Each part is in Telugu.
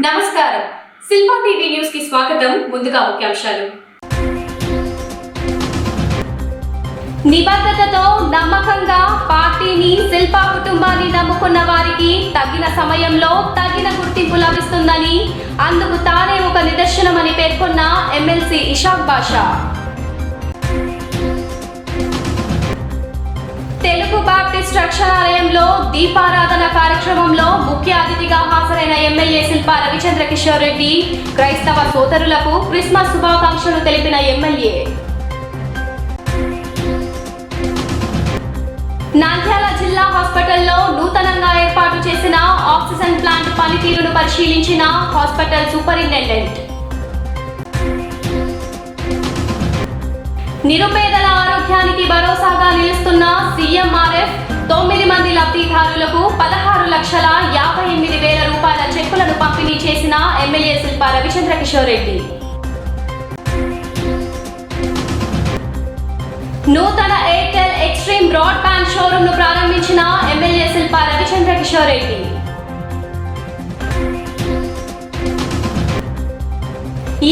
నమస్కారం. శిల్పా టీవీ న్యూస్ కి స్వాగతం. ముందుగా ముఖ్యాంశాలు. నిబద్ధతతో నమ్మకంగా పార్టీని, శిల్పా కుటుంబాన్ని నమ్ముకున్న వారికి తగిన సమయంలో తగిన గుర్తింపు లభిస్తుందని, అందుకు తానే ఒక నిదర్శనమని పేర్కొన్న ఎమ్మెల్సీ ఇషాక్ బాషా. తెలుగు బాప్టిస్ట్ రక్షణాలయంలో దీపారాధన కార్యక్రమంలో ముఖ్య అతిథిగా హాజరైన ఎమ్మెల్యే శిల్పా రవిచంద్ర కిషోర్ రెడ్డి క్రైస్తవ సోదరులకు క్రిస్మస్ శుభాకాంక్షలు తెలిపిన ఎమ్మెల్యే. నంద్యాల జిల్లా హాస్పిటల్లో నూతనంగా ఏర్పాటు చేసిన ఆక్సిజన్ ప్లాంట్ పనితీరును పరిశీలించిన హాస్పిటల్ సూపరింటెండెంట్. నిరుపేదల ఆరోగ్యానికి భరోసాగా నిలుస్తున్న సీఎంఆర్ఎఫ్ 9 మంది లబ్ధిదారులకు 16,58,000 రూపాయల చెక్కులను పంపిణీ చేసిన ఎమ్మెల్యే శిల్పా రవిచంద్ర కిషోర్ రెడ్డి. నూతన ఎయిర్టెల్ ఎక్స్ట్రీమ్ బ్రాడ్బ్యాండ్ షోరూమ్ ను ప్రారంభించిన ఎమ్మెల్యే శిల్పా రవిచంద్ర కిషోర్ రెడ్డి.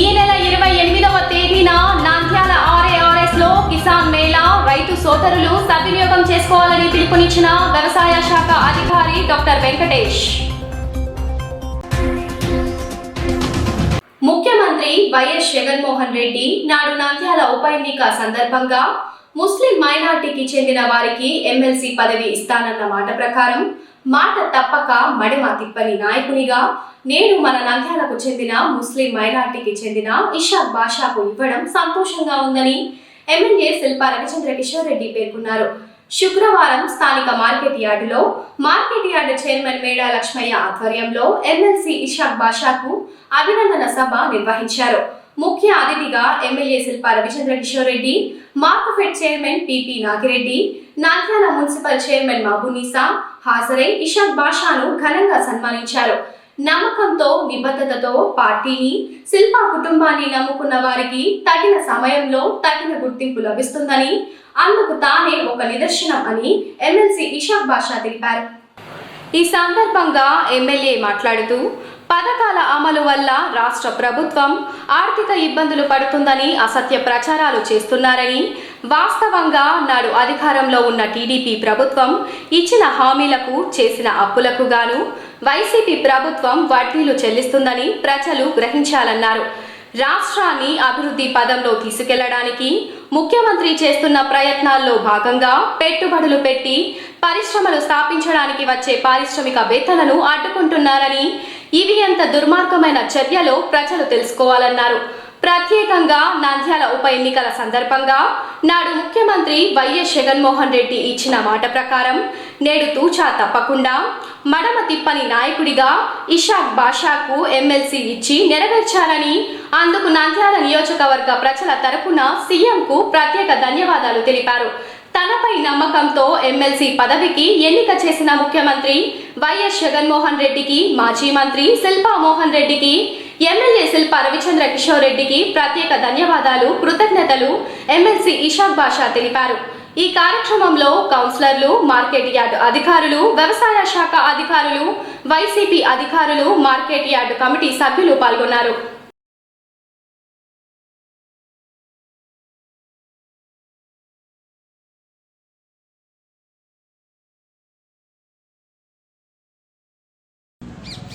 ఈ నెల 28వ తేదీన నంద్యాల RARS లో కిసాన్ మేళా రైతు సోదరులు సద్వినియోగం చేసుకోవాలని పిలుపునిచ్చిన వ్యవసాయ శాఖ అధికారి డాక్టర్ వెంకటేష్. ముఖ్యమంత్రి వైఎస్ జగన్మోహన్ రెడ్డి నాడు నంద్యాల ఉప ఎన్నిక సందర్భంగా ముస్లిం మైనార్టీకి చెందిన వారికి ఎమ్మెల్సీ పదవి ఇస్తానన్న మాట ప్రకారం మాట తప్పక మడమ తిప్పని నాయకునిగా నేడు మన నంద్యాలకు చెందిన ముస్లిం మైనార్టీకి చెందిన ఇషాక్ బాషాకు ఇవ్వడం సంతోషంగా ఉందని ఎమ్మెల్యే శిల్పా రవిచంద్ర కిషోర్ రెడ్డి పేర్కొన్నారు. శుక్రవారం స్థానిక మార్కెట్ యార్డులో market yard chairman Meda Lakshmaiah ఆధ్వర్యంలో ఎమ్మెల్సీ ఇషాక్ బాషాకు అభినందన సభ నిర్వహించారు. ముఖ్య అతిథిగా MLA Shilpa Ravichandra Kishore Reddy, Markfed chairman PP Nagireddy, Nandyal municipal chairman Mahabunnisa Ishaq ఇషాక్ బాషాను ఘనంగా సన్మానించారు. నమ్మకంతో, నిబద్ధతతో పార్టీని, శిల్పా కుటుంబాన్ని నమ్ముకున్న వారికి తగిన సమయంలో తగిన గుర్తింపు లభిస్తుందని, అందుకు తానే ఒక నిదర్శనం అని ఎమ్మెల్సీ ఇషాక్ బాషా తెలిపారు. ఈ సందర్భంగా ఎమ్మెల్యే మాట్లాడుతూ పథకాల అమలు వల్ల రాష్ట్ర ప్రభుత్వం ఆర్థిక ఇబ్బందులు పడుతుందని అసత్య ప్రచారాలు చేస్తున్నారని, వాస్తవంగా నాడు అధికారంలో ఉన్న టీడీపీ ప్రభుత్వం ఇచ్చిన హామీలకు, చేసిన అప్పులకు గాను వైసీపీ ప్రభుత్వం వడ్డీలు చెల్లిస్తుందని ప్రజలు గ్రహించాలన్నారు. రాష్ట్రాన్ని అభివృద్ధి పదంలో తీసుకెళ్లడానికి ముఖ్యమంత్రి చేస్తున్న ప్రయత్నాల్లో భాగంగా పెట్టుబడులు పెట్టి పరిశ్రమలు స్థాపించడానికి వచ్చే పారిశ్రామికవేత్తలను అడ్డుకుంటున్నారని, ఇవి ఎంత దుర్మార్గమైన చర్యలో ప్రజలు తెలుసుకోవాలన్నారు. ప్రత్యేకంగా నంద్యాల ఉప ఎన్నికల సందర్భంగా నాడు ముఖ్యమంత్రి వైఎస్ జగన్మోహన్ రెడ్డి ఇచ్చిన మాట ప్రకారం నేడు తూచా తప్పకుండా మడమ తిప్పని నాయకుడిగా ఇషాక్ బాషాకు ఎమ్మెల్సీ ఇచ్చి నెరవేర్చాలని, అందుకు నంద్యాల నియోజకవర్గ ప్రజల తరపున సీఎంకు ప్రత్యేక ధన్యవాదాలు తెలిపారు. తనపై నమ్మకంతో ఎమ్మెల్సీ పదవికి ఎన్నిక చేసిన ముఖ్యమంత్రి వైఎస్ జగన్మోహన్ రెడ్డికి, మాజీ మంత్రి శిల్పా మోహన్ రెడ్డికి, ఎమ్మెల్యే శిల్పా రవిచంద్ర కిషోర్ రెడ్డికి ప్రత్యేక ధన్యవాదాలు, కృతజ్ఞతలు ఎమ్మెల్సీ ఇషాక్ బాషా తెలిపారు. ఈ కార్యక్రమంలో కౌన్సిలర్లు, మార్కెట్ యార్డు అధికారులు, వ్యవసాయ శాఖ అధికారులు, వైసీపీ అధికారులు, మార్కెట్ యార్డు కమిటీ సభ్యులు పాల్గొన్నారు.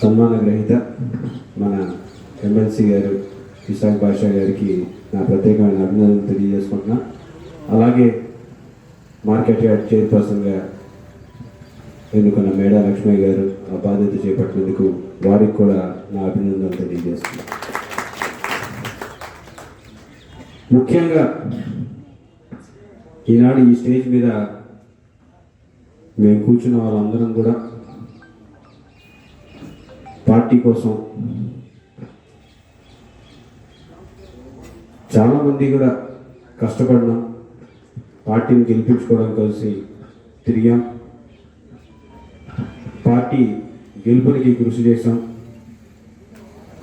సన్మాన గ్రహీత మన ఎమ్మెల్సీ గారు ఇషాక్ బాషా గారికి నా ప్రత్యేకమైన అభినందనలు తెలియజేసుకుంటున్నా. అలాగే మార్కెట్ యార్డ్ చైర్పర్సన్గా ఎన్నుకున్న మేడా లక్ష్మయ్య గారు ఆ బాధ్యత చేపట్టినందుకు వారికి కూడా నా అభినందనలు తెలియజేస్తున్నా. ముఖ్యంగా ఈనాడు ఈ స్టేజ్ మీద మేము కూర్చున్న వాళ్ళందరం కూడా పార్టీ కోసం చాలామంది కూడా కష్టపడినాం, పార్టీని గెలిపించుకోవడం కలిసి తిరిగాం, పార్టీ గెలుపునికి కృషి చేసాం.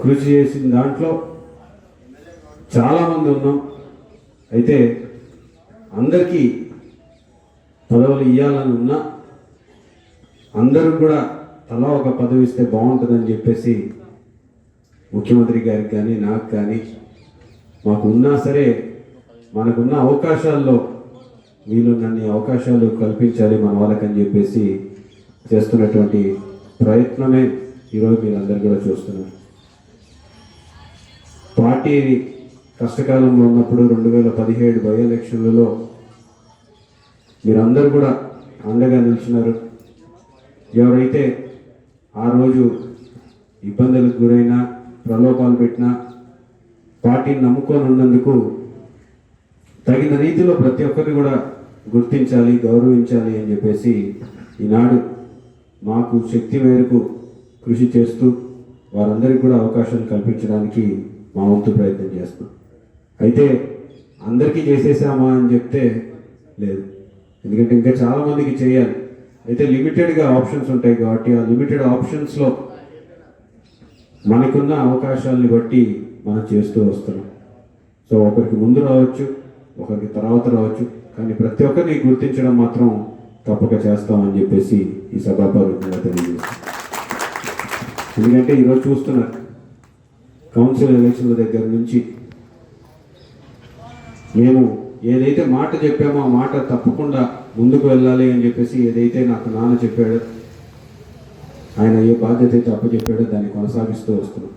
కృషి చేసిన దాంట్లో చాలామంది ఉన్నాం. అయితే అందరికీ పదవులు ఇవ్వాలని ఉన్నా అందరూ కూడా తలా ఒక పదవి ఇస్తే బాగుంటుందని చెప్పేసి ముఖ్యమంత్రి గారికి కానీ నాకు కానీ మాకు ఉన్నా సరే మనకున్న అవకాశాల్లో వీలున్నన్ని అవకాశాలు కల్పించాలి మన వాళ్ళకని చెప్పేసి చేస్తున్నటువంటి ప్రయత్నమే ఈరోజు మీరందరూ కూడా చూస్తున్నారు. పార్టీ కష్టకాలంలో ఉన్నప్పుడు 2017 బై ఎలక్షన్లలో మీరందరూ కూడా అండగా నిలిచినారు. ఎవరైతే ఆ రోజు ఇబ్బందులకు గురైనా ప్రలోభాలు పెట్టినా పార్టీని నమ్ముకొని ఉన్నందుకు తగిన రీతిలో ప్రతి ఒక్కరిని కూడా గుర్తించాలి, గౌరవించాలి అని చెప్పేసి ఈనాడు మాకు శక్తి మేరకు కృషి చేస్తూ వారందరికీ కూడా అవకాశాలు కల్పించడానికి మా వంతు ప్రయత్నం చేస్తాం. అయితే అందరికీ చేసేసామా అని చెప్తే లేదు, ఎందుకంటే ఇంకా చాలామందికి చేయాలి. అయితే లిమిటెడ్గా ఆప్షన్స్ ఉంటాయి కాబట్టి ఆ లిమిటెడ్ ఆప్షన్స్లో మనకున్న అవకాశాలని బట్టి మనం చేస్తూ వస్తున్నాం. సో ఒకరికి ముందు రావచ్చు, ఒకరికి తర్వాత రావచ్చు, కానీ ప్రతి ఒక్కరిని గుర్తించడం మాత్రం తప్పక చేస్తామని చెప్పేసి ఈ సభాపూర్వకంగా తెలియజేస్తాం. ఎందుకంటే ఈరోజు చూస్తున్నారు కౌన్సిల్ ఎలక్షన్ల దగ్గర నుంచి మేము ఏదైతే మాట చెప్పామో ఆ మాట తప్పకుండా ముందుకు వెళ్ళాలి అని చెప్పేసి ఏదైతే నాకు నాన్న చెప్పాడో, ఆయన ఏ బాధ్యత అయితే అప్పచెప్పాడో దాన్ని కొనసాగిస్తూ వస్తున్నాం.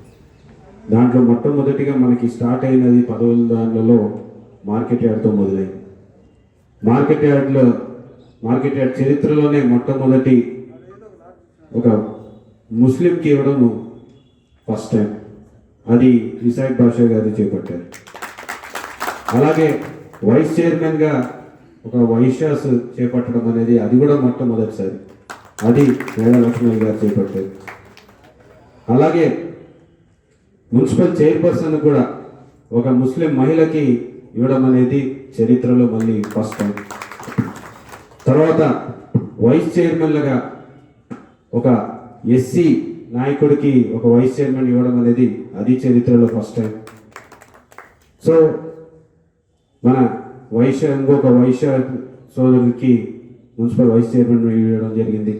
దాంట్లో మొట్టమొదటిగా మనకి స్టార్ట్ అయినది 10 దానిలో మార్కెట్ యార్డ్తో మొదలైంది. మార్కెట్ యార్డ్ చరిత్రలోనే మొట్టమొదటి ఒక ముస్లింకి ఇవ్వడం ఫస్ట్ టైం. అది ఇసాక్ బాషా గారు చేపట్టారు. అలాగే వైస్ చైర్మన్గా ఒక వైశ్యాస్ చేపట్టడం అనేది అది కూడా మొట్టమొదటిసారి. అది వేద లక్ష్మణ్ గారు చేపట్టారు. అలాగే మున్సిపల్ చైర్పర్సన్ కూడా ఒక ముస్లిం మహిళకి ఇవ్వడం అనేది చరిత్రలో మళ్ళీ ఫస్ట్ టైం. తర్వాత వైస్ చైర్మన్లుగా ఒక ఎస్సీ నాయకుడికి ఒక వైస్ చైర్మన్ ఇవ్వడం అనేది అది చరిత్రలో ఫస్ట్ టైం. సో మన ఇంకొక వైశ్య సోదరుడికి మున్సిపల్ వైస్ చైర్మన్ ఇవ్వడం జరిగింది.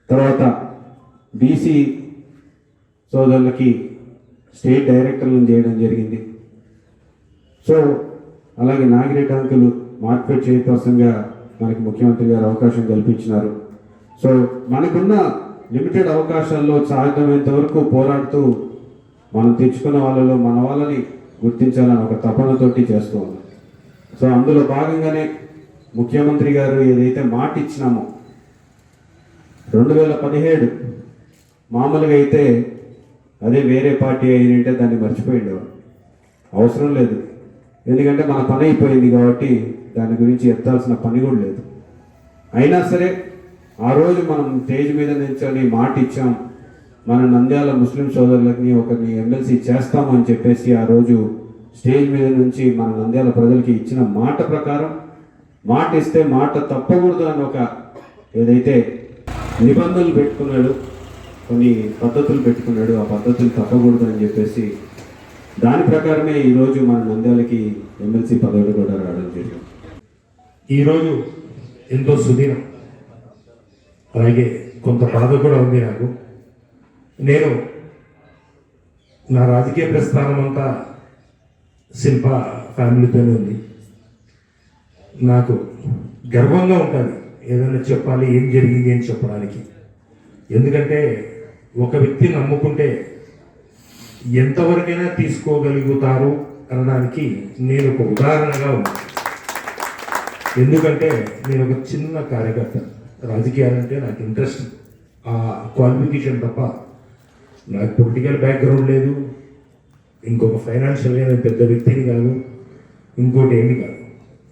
తర్వాత బీసీ సోదరులకి స్టేట్ డైరెక్టర్లను చేయడం జరిగింది. సో అలాగే నాగిరెడ్డి అంకులు మార్కెట్ చైర్పర్సన్గా మనకి ముఖ్యమంత్రి గారు అవకాశం కల్పించినారు. సో మనకున్న లిమిటెడ్ అవకాశాల్లో సాధ్యమైనంత వరకు పోరాడుతూ మనం తెచ్చుకున్న వాళ్ళలో మన వాళ్ళని గుర్తించాలని ఒక తపనతోటి చేస్తూ ఉన్నాం. సో అందులో భాగంగానే ముఖ్యమంత్రి గారు ఏదైతే మాట ఇచ్చినామో 2017 మామూలుగా అయితే అదే వేరే పార్టీ అయినంటే దాన్ని మర్చిపోయిండేవాడు, అవసరం లేదు. ఎందుకంటే మన పని అయిపోయింది కాబట్టి దాని గురించి ఎత్తాల్సిన పని కూడా లేదు. అయినా సరే ఆ రోజు మనం స్టేజ్ మీద నిల్చొని మాట ఇచ్చాం, మన నంద్యాల ముస్లిం సోదరులకి ఒకరిని ఎమ్మెల్సీ చేస్తామని చెప్పేసి ఆ రోజు స్టేజ్ మీద నుంచి మన నంద్యాల ప్రజలకి ఇచ్చిన మాట ప్రకారం మాట ఇస్తే మాట తప్పకూడదు అని ఒక ఏదైతే నిబంధనలు పెట్టుకున్నాడు, కొన్ని పద్ధతులు పెట్టుకున్నాడు, ఆ పద్ధతులు తప్పకూడదు అని చెప్పేసి దాని ప్రకారమే ఈరోజు మన నంద్యాలకి ఎమ్మెల్సీ పదవులు కూడా రావడం జరిగింది. ఈరోజు ఎంతో సుదీనం, అలాగే కొంత బాధ కూడా ఉంది నాకు. నేను నా రాజకీయ ప్రస్థానం అంతా శిల్ప ఫ్యామిలీతోనే ఉంది. నాకు గర్వంగా ఉంటుంది ఏదైనా చెప్పాలి, ఏం జరిగింది అని చెప్పడానికి. ఎందుకంటే ఒక వ్యక్తిని నమ్ముకుంటే ఎంతవరకైనా తీసుకోగలుగుతారు అనడానికి నేను ఒక ఉదాహరణగా ఉంది. ఎందుకంటే నేను ఒక చిన్న కార్యకర్త, రాజకీయాలంటే నాకు ఇంట్రెస్ట్, ఆ క్వాలిఫికేషన్ తప్ప నాకు పొలిటికల్ బ్యాక్గ్రౌండ్ లేదు, ఇంకొక ఫైనాన్షియల్గా నేను పెద్ద వ్యక్తిని కాదు, ఇంకోటి ఏమి కాదు.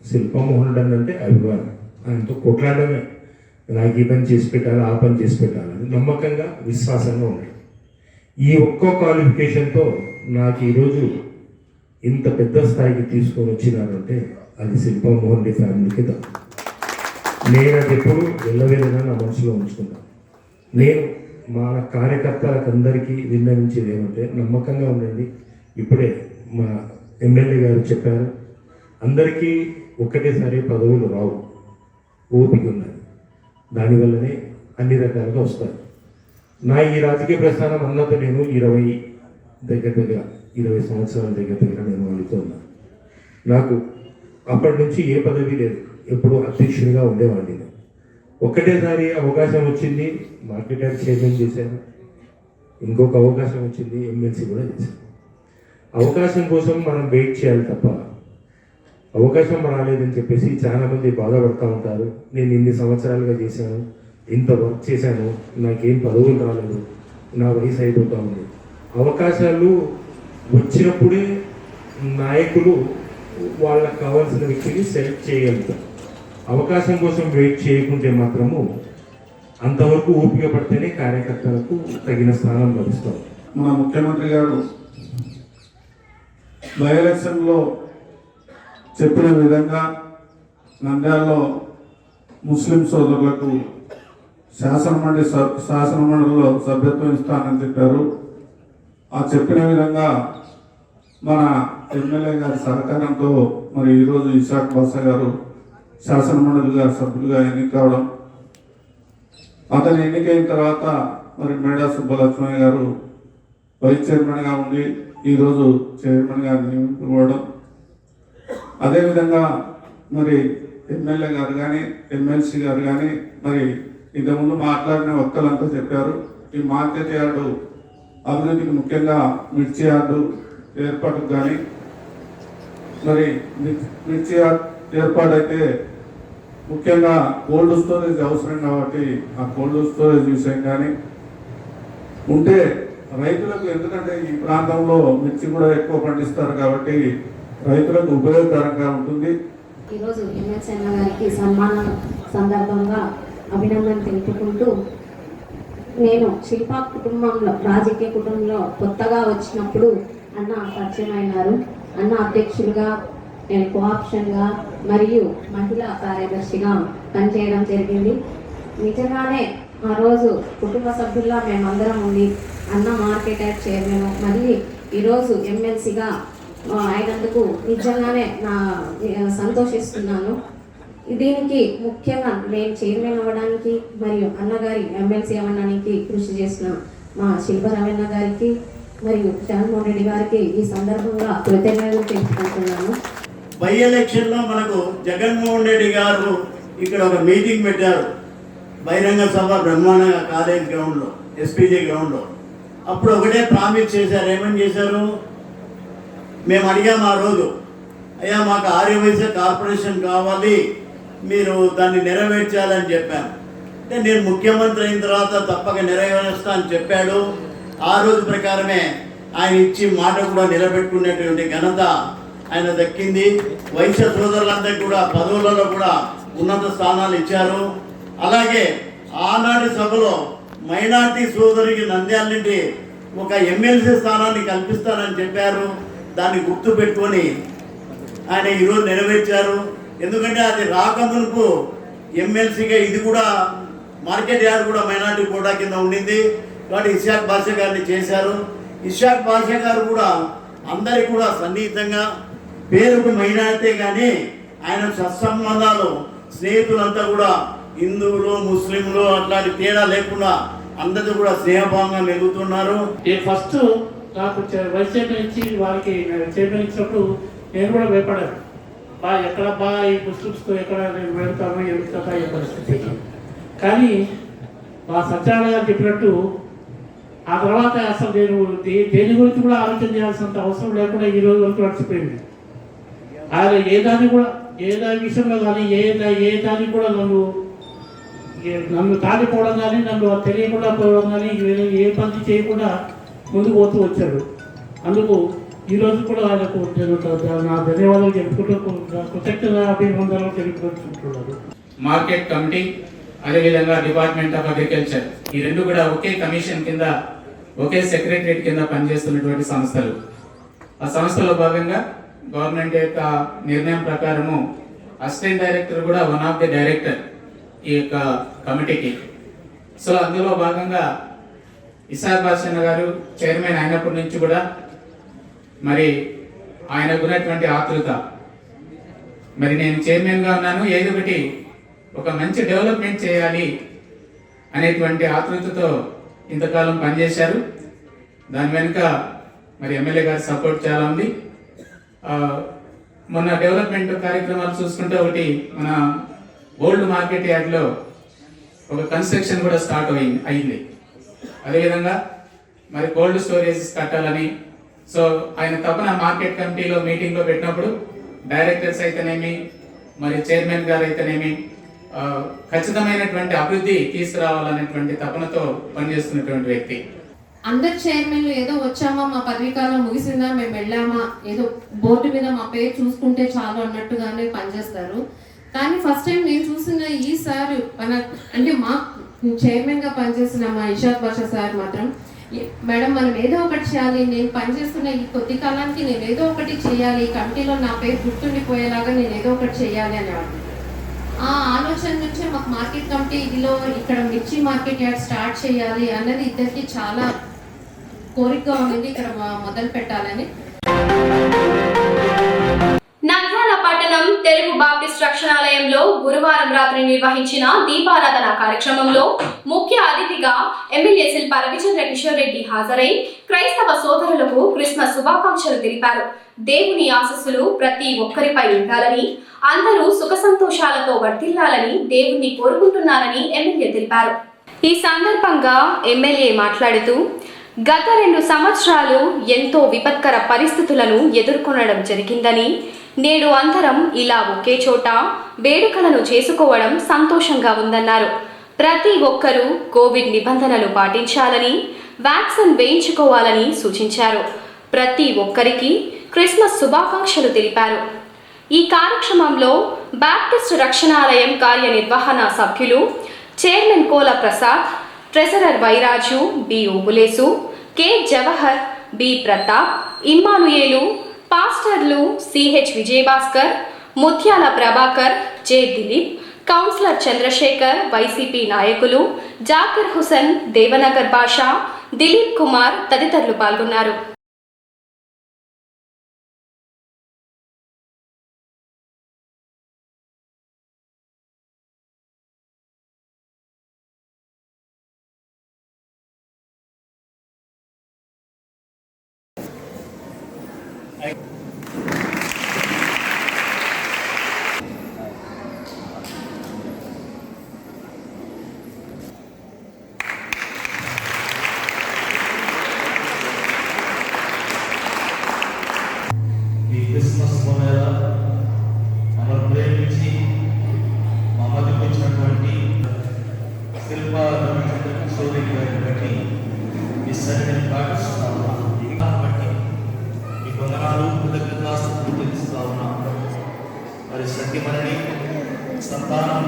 శిల్పమోహనుడు అంటే అభిమానం, ఆయనతో కొట్లాడమే, నాకు ఈ పని చేసి పెట్టాలి, ఆ పని చేసి పెట్టాలని నమ్మకంగా విశ్వాసంగా ఉండాలి. ఈ ఒక్కో క్వాలిఫికేషన్తో నాకు ఈరోజు ఇంత పెద్ద స్థాయికి తీసుకొని వచ్చినారంటే అది శిల్పమోహన్ రెడ్డి ఫ్యామిలీకి దక్కు. నేను అది ఎప్పుడు వెళ్ళవేదైనా నా మనసులో ఉంచుకుంటాను. నేను మన కార్యకర్తలకు అందరికీ విన్నవించేది ఏమంటే నమ్మకంగా ఉండండి. ఇప్పుడే మన ఎమ్మెల్యే గారు చెప్పారు, అందరికీ ఒక్కటేసారి పదవులు రావు, ఓపిక ఉన్నది, దానివల్లనే అన్ని రకాలుగా వస్తాయి. నా ఈ రాజకీయ ప్రస్థానం అన్నతో నేను దగ్గర 20 సంవత్సరాల దగ్గర నేను వాళ్ళతో ఉన్నాను. నాకు అప్పటి నుంచి ఏ పదవి లేదు, ఎప్పుడూ అధ్యక్షుడిగా ఉండేవాడిని నేను. ఒక్కటేసారి అవకాశం వచ్చింది, మార్కెట్ యార్డ్ చైర్మన్ చేశాను. ఇంకొక అవకాశం వచ్చింది, ఎమ్మెల్సీ కూడా చేశాను. అవకాశం కోసం మనం వెయిట్ చేయాలి తప్ప అవకాశం రాలేదని చెప్పేసి చాలామంది బాధపడుతూ ఉంటారు. నేను ఇన్ని సంవత్సరాలుగా చేశాను, ఇంత వర్క్ చేశాను, నాకేం పదవులు రాలేదు, నా వయసు అయిపోతూ ఉంది. అవకాశాలు వచ్చినప్పుడే నాయకులు వాళ్ళకి కావాల్సిన వ్యక్తిని సెలెక్ట్ చేయగలుగుతారు. అవకాశం కోసం వెయిట్ చేయకుంటే మాత్రము అంతవరకు ఓపిక పడితేనే కార్యకర్తలకు తగిన స్థానం లభిస్తారు. మన ముఖ్యమంత్రి గారు బై ఎలక్షన్లో చెప్పిన విధంగా నంద్యాలలో ముస్లిం సోదరులకు శాసనమండలిలో సభ్యత్వం ఇస్తానని చెప్పారు. ఆ చెప్పిన విధంగా మన ఎమ్మెల్యే గారి సహకారంతో మరి ఈరోజు ఇషాక్ బాషా గారు శాసనమండలిగా సభ్యులుగా ఎన్నికవడం, అతను ఎన్నికైన తర్వాత మరి మేడా సుబ్బలక్ష్మయ్య గారు వైస్ చైర్మన్గా ఉండి ఈరోజు చైర్మన్గా నియమించబడడం, అదేవిధంగా మరి ఎమ్మెల్యే గారు కానీ ఎమ్మెల్సీ గారు కానీ మరి ఇంతకుముందు మాట్లాడిన వక్తలంతా చెప్పారు. ఈ మార్కెట్ యార్డు అభివృద్ధికి ముఖ్యంగా మిర్చి యార్డు ఏర్పాటుకు కానీ మరి మిర్చి యార్డ్ ఏర్పాటైతే ముఖ్యంగా కోల్డ్ స్టోరేజ్ అవసరం కాబట్టి ఆ కోల్డ్ స్టోరేజ్ విషయం కానీ ఉంటే రైతులకు, ఎందుకంటే ఈ ప్రాంతంలో మిర్చి కూడా ఎక్కువ పండిస్తారు కాబట్టి రైతులకు ఉపయోగకరంగా ఉంటుంది. ఈరోజు ఎమ్మెల్సీ అన్న గారికి సన్మానం సందర్భంగా అభినందన తెలుపుకుంటూ, నేను శిల్పా కుటుంబంలో, రాజకీయ కుటుంబంలో కొత్తగా వచ్చినప్పుడు అన్న పరిచయం అయినారు. అన్న అధ్యక్షులుగా, నేను కోఆప్షన్గా మరియు మహిళా కార్యదర్శిగా పనిచేయడం జరిగింది. నిజంగానే ఆ రోజు కుటుంబ సభ్యుల్లా మేమందరం ఉండి అన్న మార్కెట్ యార్డ్ చైర్మన్ మళ్ళీ ఈరోజు ఎమ్మెల్సీగా అయినందుకు నిజంగానే నా సంతోషిస్తున్నాను. దీనికి ముఖ్యంగా నేను చైర్మన్ అవ్వడానికి మరియు అన్నగారి ఎమ్మెల్సీ అవ్వడానికి కృషి చేసిన మా శిల్ప రమణ గారికి మరియు జగన్మోహన్ రెడ్డి గారికి ఈ సందర్భంగా కృతజ్ఞతలు తెలుపుకుంటున్నాను. బై ఎలక్షన్లో మనకు జగన్మోహన్ రెడ్డి గారు ఇక్కడ ఒక మీటింగ్ పెట్టారు, బహిరంగ సభ బ్రహ్మాండంగా కాలేజ్ గ్రౌండ్లో, ఎస్పీజీ గ్రౌండ్లో. అప్పుడు ఒకటే ప్రామిస్ చేశారు. ఏమని చేశారు? మేము అడిగాము ఆ రోజు, అయ్యా మాకు ఆర్యవైశ్య కార్పొరేషన్ కావాలి, మీరు దాన్ని నెరవేర్చాలని చెప్పాను. అంటే నేను ముఖ్యమంత్రి అయిన తర్వాత తప్పక నెరవేరుస్తా అని చెప్పాడు. ఆ రోజు ప్రకారమే ఆయన ఇచ్చి మాట కూడా నిలబెట్టుకునేటువంటి ఘనత ఆయన దక్కింది. వైశ్య సోదరులందరికీ కూడా పదవులలో కూడా ఉన్నత స్థానాలు ఇచ్చారు. అలాగే ఆనాటి సభలో మైనార్టీ సోదరికి నంద్యాల నుండి ఒక ఎమ్మెల్సీ స్థానాన్ని కల్పిస్తానని చెప్పారు. దాన్ని గుర్తు పెట్టుకొని ఆయన ఈరోజు నెరవేర్చారు. ఎందుకంటే అది రాకమునుపు ఎమ్మెల్సీగా ఇది కూడా మార్కెట్ యార్డ్ కూడా మైనార్టీ కోటా కింద ఉండింది కాబట్టి ఇషాక్ బాషా గారిని చేశారు. ఇషాక్ బాషా గారు కూడా అందరికీ కూడా సన్నిహితంగా, పేరుకు మైనార్టీ కానీ ఆయన సత్సంబంధాలు, స్నేహితులంతా కూడా హిందువులు ముస్లింలు అట్లాంటి తేడా లేకుండా అందరూ కూడా స్నేహభావంగా మెలుగుతున్నారు. ఫస్ట్ నాకు వైస్ చైర్మన్ ఇచ్చి వాళ్ళకి చైర్మన్ ఇచ్చినప్పుడు నేను కూడా భయపడాను. ఎక్కడ ఈ ముస్లిమ్స్తో ఎక్కడ నేను వెళ్తాను, ఎదుగుతా ఈ పరిస్థితి. కానీ మా సత్యనారాయణ గారు చెప్పినట్టు ఆ తర్వాత అసలు నేను దేని గురించి కూడా ఆలోచన చేయాల్సినంత అవసరం లేకుండా ఈ రోజు వరకు నడిచిపోయింది. ఆయన ఏ దాని విషయంలో కానీ ఏ దానికి కూడా నన్ను తాడిపోవడం కానీ, నన్ను తెలియకుండా పోవడం కానీ, ఏ పని చేయకుండా ముందుకు పోతూ వచ్చాడు. అందుకు ఈరోజు కూడా ఆయనకు నా ధన్యవాదాలు తెలుపుకుంటూ, కృతజ్ఞత అభినందనలు తెలుపుకుంటున్నారు. మార్కెట్ కమిటీ, అదేవిధంగా డిపార్ట్మెంట్ ఆఫ్ అగ్రికల్చర్, ఈ రెండు కూడా ఒకే కమిషన్ కింద, ఒకే సెక్రటరియట్ కింద పనిచేస్తున్నటువంటి సంస్థలు. ఆ సంస్థలో భాగంగా గవర్నమెంట్ యొక్క నిర్ణయం ప్రకారము అసిస్టెంట్ డైరెక్టర్ కూడా వన్ ఆఫ్ ది డైరెక్టర్ ఈ యొక్క కమిటీకి. సో అందులో భాగంగా ఇషాక్ బాషా గారు చైర్మన్ అయినప్పటి నుంచి కూడా మరి ఆయనకు ఉన్నటువంటి ఆతృత, మరి నేను చైర్మన్గా ఉన్నాను, ఏదో ఒకటి ఒక మంచి డెవలప్మెంట్ చేయాలి అనేటువంటి ఆతృతతో ఇంతకాలం పనిచేశారు. దాని వెనుక మరి ఎమ్మెల్యే గారి సపోర్ట్ చాలా ఉంది. మొన్న డెవలప్మెంట్ కార్యక్రమాలు చూసుకుంటే ఒకటి మన ఓల్డ్ మార్కెట్ యార్డ్లో ఒక కన్స్ట్రక్షన్ కూడా స్టార్ట్ అయింది. అదేవిధంగా మరి కోల్డ్ స్టోరేజ్ కట్టాలని సో ఆయన తపన మార్కెట్ కమిటీలో మీటింగ్లో పెట్టినప్పుడు డైరెక్టర్స్ అయితేనేమి మరి చైర్మన్ గారు అయితేనేమి ఖచ్చితమైనటువంటి అభివృద్ధి తీసుకురావాలనేటువంటి తపనతో పనిచేస్తున్నటువంటి వ్యక్తి. అందరు చైర్మన్లు ఏదో వచ్చామా మా పదవీకాలం ముగిసిందా మేము వెళ్ళామా ఏదో బోర్డు మీద మా పేరు చూసుకుంటే చాలు అన్నట్టుగానే పనిచేస్తారు. కానీ ఫస్ట్ టైం నేను చూసిన ఈ సార్ అంటే మా చైర్మన్గా పనిచేసిన మా ఇషాక్ బాషా సార్ మాత్రం మేడం మనం ఏదో ఒకటి చేయాలి, నేను పనిచేస్తున్న ఈ కొద్ది కాలానికి నేను ఏదో ఒకటి చేయాలి, కమిటీలో నా పేరు గుర్తుండిపోయేలాగా నేను ఏదో ఒకటి చేయాలి అనేవాడు. ఆ ఆలోచన నుంచే మాకు మార్కెట్ కమిటీలో ఇక్కడ మిర్చి మార్కెట్ యార్డ్ స్టార్ట్ చేయాలి అన్నది ఇద్దరికి చాలా కోరికగా ఉంది ఇక్కడ మొదలు పెట్టాలని. నంద్యాల పట్టణం తెలుగు బాప్టిస్ట్ రక్షణాలయంలో గురువారం రాత్రి నిర్వహించిన దీపారాధన కార్యక్రమంలో ముఖ్య అతిథిగా ఎమ్మెల్యే శిల్ప రవిచంద్ర కిషోర్ రెడ్డి హాజరై క్రైస్తవ సోదరులకు క్రిస్మస్ శుభాకాంక్షలు తెలిపారు. దేవుని ఆశీస్సులు ప్రతి ఒక్కరిపై ఉండాలని, అందరూ సుఖ సంతోషాలతో వర్ధిల్లాలని దేవుణ్ణి కోరుకుంటున్నారని ఎమ్మెల్యే తెలిపారు. ఈ సందర్భంగా ఎమ్మెల్యే మాట్లాడుతూ గత 2 సంవత్సరాలు ఎంతో విపత్కర పరిస్థితులను ఎదుర్కొనడం జరిగిందని, నేడు అందరం ఇలా ఒకే చోట వేడుకలను చేసుకోవడం సంతోషంగా ఉందన్నారు. ప్రతి ఒక్కరూ కోవిడ్ నిబంధనలు పాటించాలని, వ్యాక్సిన్ వేయించుకోవాలని సూచించారు. ప్రతి ఒక్కరికి క్రిస్మస్ శుభాకాంక్షలు తెలిపారు. ఈ కార్యక్రమంలో బాప్టిస్ట్ రక్షణాలయం కార్యనిర్వహణ సభ్యులు chairman Kola Prasad, treasurer Vairaju, B Obulesu, K Jawahar, B Pratap, Immanuel, పాస్టర్లు CH Vijayabhaskar, Mutyala Prabhakar, J Dilip, councillor Chandrasekhar, YCP నాయకులు జాకిర్ హుసేన్, దేవనగర్ బాషా, దిలీప్ కుమార్ తదితరులు పాల్గొన్నారు. ఈ క్రిస్మస్ వేళ మనం ప్రేమించి మా మధ్యకు వచ్చినటువంటి శిల్ప రవిచంద్ర కిషోర్ రెడ్డి గారిని బట్టి ఈ సరిని పాటిస్తున్నాము. బట్టి ఈ వందనాలు కృతజ్ఞతాస్తుతులు తెలుస్తా ఉన్నాం. మరి సత్యమని సంతానం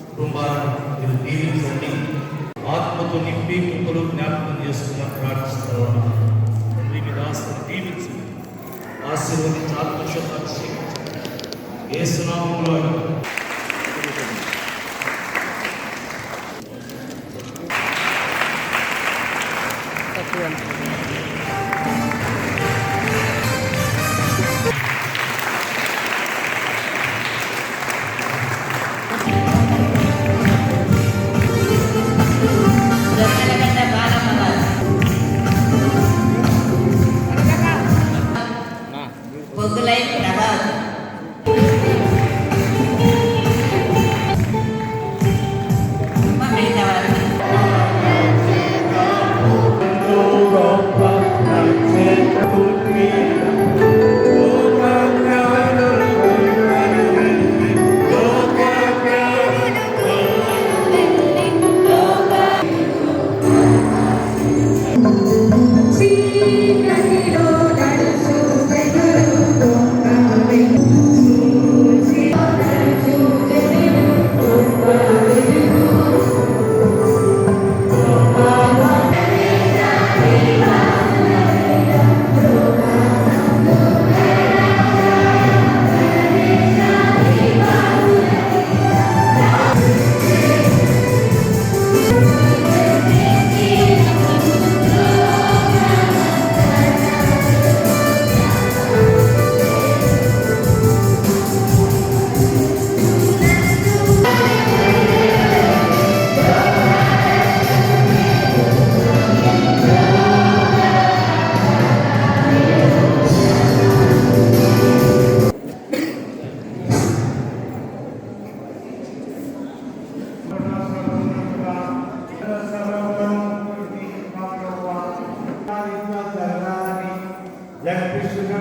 కుటుంబాలను మీరు దీవించండి, ఆత్మతో నింపి కృపలు జ్ఞాపకం చేసుకుని ప్రార్థిస్తా ఉన్నాం. మీ దాసుని దీవించి ఆశీర్వదించి ఆత్మశక్తి యేసు నామములో